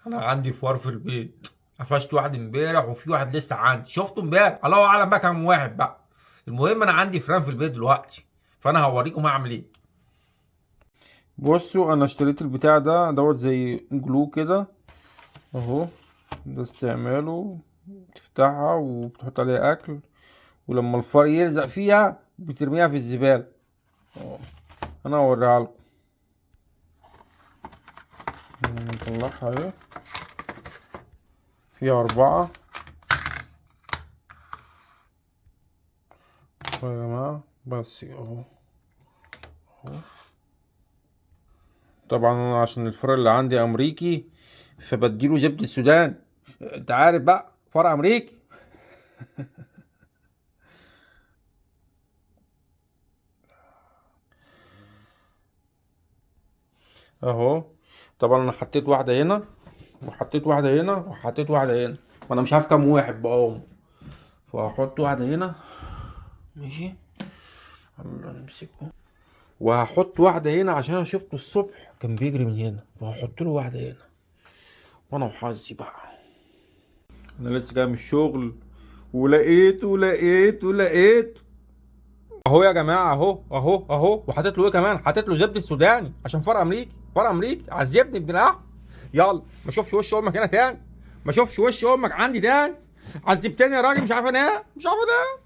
انا عندي فار في البيت. قفشت واحد امبارح وفي واحد لسه عندي، شفته امبارح، الله اعلم بقى كام واحد بقى. المهم انا عندي فيران في البيت دلوقتي، فانا هوريكم هعمل ايه. بصوا انا اشتريت البتاع ده دوت زي جلو كده اهو. ده استعماله، تفتحها وبتحط عليها اكل، ولما الفار يلزق فيها بترميها في الزبالة. اهو انا هوريها لكم. نطلعها اهي، فيها 4 يا جماعة، بس اهو. اهو طبعا انا عشان الفار اللي عندي امريكي فبديله زبدة السودان، انت عارف بقى فار امريكي. اهو طبعا انا حطيت واحدة هنا وحطيت واحدة هنا وحطيت واحدة هنا، وانا مش عارف كام واحد بقى، فهحط واحدة هنا. ماشي، يلا نمسكه. وهحط واحدة هنا عشان انا شفته الصبح كان بيجري من هنا، وهحط له واحدة هنا، وانا وحظي بقى. انا لسه جاي من الشغل ولقيت اهو يا جماعه، اهو وحاطط له ايه كمان، حاطط له زبده السوداني عشان فرق امريكي، فرق امريكي عذبني ابن الاحمر. يلا ما اشوفش وش امك هنا تاني، ما اشوفش وش امك عندي تاني. عذبتني يا راجل، مش عارف انام، مش عارف انام.